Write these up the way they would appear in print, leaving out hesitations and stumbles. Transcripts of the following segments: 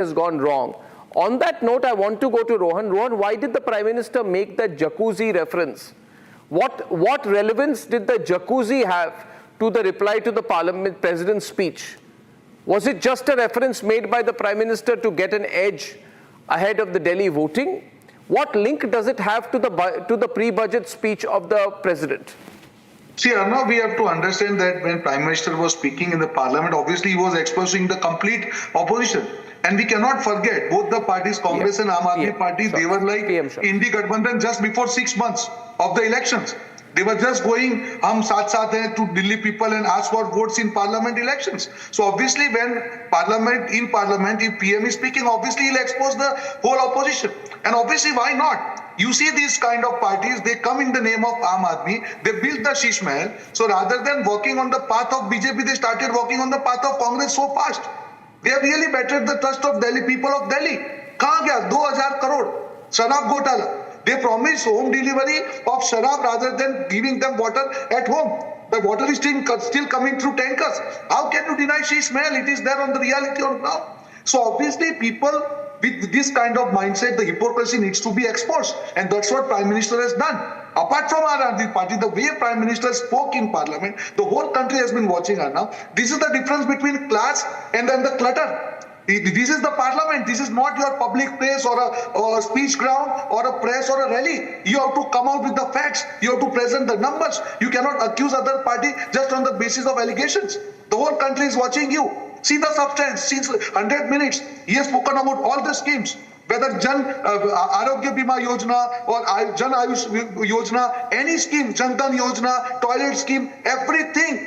has gone wrong. On that note, I want to go to Rohan. Rohan, why did the Prime Minister make that jacuzzi reference? What relevance did the jacuzzi have to the reply to the Parliament President's speech? Was it just a reference made by the Prime Minister to get an edge ahead of the Delhi voting? What link does it have to the pre-budget speech of the President? See, Arnab, we have to understand that when Prime Minister was speaking in the Parliament, obviously he was exposing the complete opposition. And we cannot forget, both the parties, Congress and Aam Aadmi Party, they were like Indi Gadbandhan just before 6 months of the elections. They were just going, hum saath hai, to Delhi people and ask for votes in Parliament elections. So obviously when in Parliament, if PM is speaking, obviously he'll expose the whole opposition. And obviously why not? You see these kind of parties, they come in the name of Aam Aadmi, they built the Sheesh Mahal. So rather than working on the path of BJP, they started working on the path of Congress so fast. They have really bettered the trust of Delhi, people of Delhi. Kahan gaya? 2,000 crore. Sharab Ghotala. They promised home delivery of sharab rather than giving them water at home. The water is still coming through tankers. How can you deny Sheesh Mahal? It is there on the reality on ground. So obviously people with this kind of mindset, the hypocrisy needs to be exposed. And that's what Prime Minister has done. Apart from our Aam Aadmi Party, the way Prime Minister spoke in Parliament, the whole country has been watching her now. This is the difference between class and then the clutter. This is the Parliament. This is not your public place or a speech ground or a press or a rally. You have to come out with the facts. You have to present the numbers. You cannot accuse other party just on the basis of allegations. The whole country is watching you. See the substance. Since 100 minutes, he has spoken about all the schemes. Whether Jan Arogya Bima Yojana or Jan Ayush Yojana, any scheme, Jan Dhan Yojana, toilet scheme, everything.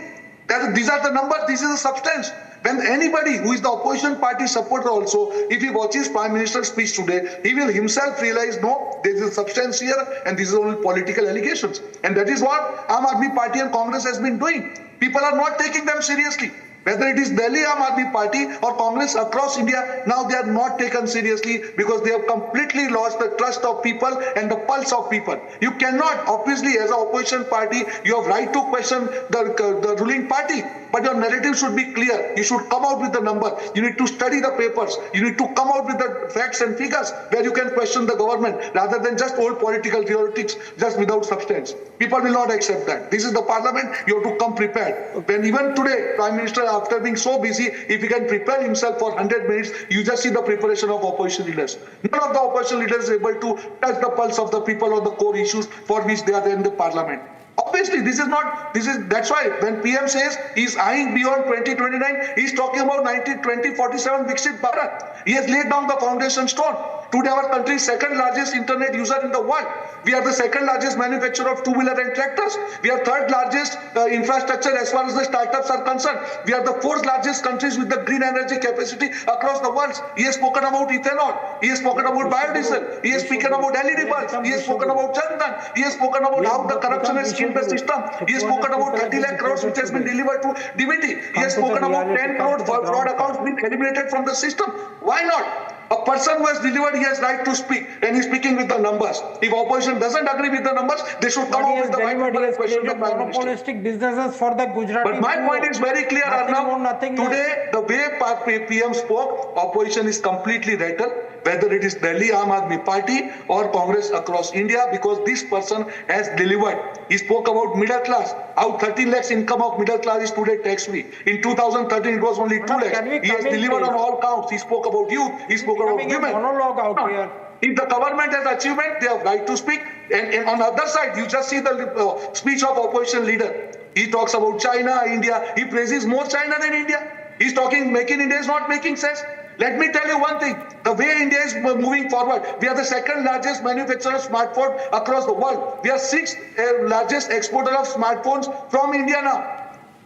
These are the numbers, this is the substance. When anybody who is the opposition party supporter also, if he watches Prime Minister's speech today, he will himself realize, no, there is a substance here and this is only political allegations. And that is what Aam Aadmi Party and Congress has been doing. People are not taking them seriously. Whether it is Delhi Aam Aadmi Party or Congress across India, now they are not taken seriously because they have completely lost the trust of people and the pulse of people. You cannot, obviously, as an opposition party, you have right to question the ruling party. But your narrative should be clear. You should come out with the number. You need to study the papers. You need to come out with the facts and figures where you can question the government rather than just old political theoretics just without substance. People will not accept that. This is the Parliament. You have to come prepared. When even today, Prime Minister, after being so busy, if he can prepare himself for 100 minutes, you just see the preparation of opposition leaders. None of the opposition leaders is able to touch the pulse of the people or the core issues for which they are there in the Parliament. Obviously, that's why when PM says he's eyeing beyond 2029, he's talking about 2047 Viksit Bharat. He has laid down the foundation stone. Today, our country's second largest internet user in the world. We are the second largest manufacturer of two-wheeler and tractors. We are third largest infrastructure as far as the startups are concerned. We are the fourth largest countries with the green energy capacity across the world. He has spoken about ethanol. He has spoken about biodiesel. He has spoken about LED bulbs. He has spoken about Jan Dhan. He has spoken about how the corruption has killed the system. He has spoken about 30 lakh crores which has been delivered to DBT. He has spoken about 10 crore fraud accounts being eliminated from the system. Why not? A person who has delivered, he has right to speak, and he's speaking with the numbers. If opposition doesn't agree with the numbers, they should come up with the right number and question the Prime Minister. Monopolistic businesses for the Gujarati. But my point is very clear, Arnab. Today, the way PM spoke, opposition is completely rattled, whether it is Delhi Aam Aadmi Party or Congress across India, because this person has delivered. He spoke about middle class. How 13 lakhs income of middle class is today tax-free. In 2013, it was only 2 lakhs. He has delivered on all counts. He spoke about youth. He spoke about women. Monologue out here. If the government has achievement, they have right to speak. And on the other side, you just see the speech of opposition leader. He talks about China, India. He praises more China than India. He's talking Make in India is not making sense. Let me tell you one thing. The way India is moving forward, we are the second largest manufacturer of smartphones across the world. We are sixth largest exporter of smartphones from India now.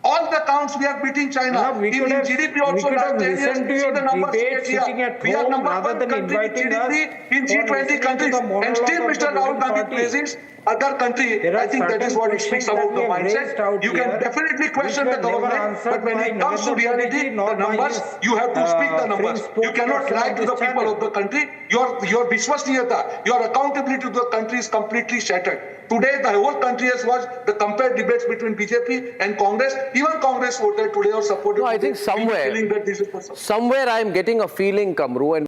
All the counts we are beating China. We could have GDP also last 10 years. listened to your debate sitting at We are home number rather one than country in inviting us GDP in for G20 listening to countries. the And monologue still of Mr. the Rahul ruling Gandhi party. praises other country, There are I think that is certain what it speaks questions about the that we have raised mindset. out You can here, definitely question which the were never government, but answered when by it comes to Narendra reality, Modi, nor the by numbers, his, you have to speak the numbers. fringe You cannot spokesperson lie on to this the people channel. of the country. Your Vishwasniyata, your accountability to the country is completely shattered. Today, the whole country has watched the compared debates between BJP and Congress. Even Congress voted today or supported No, I today think somewhere, feeling that this is the somewhere I am getting a feeling, Kamru, and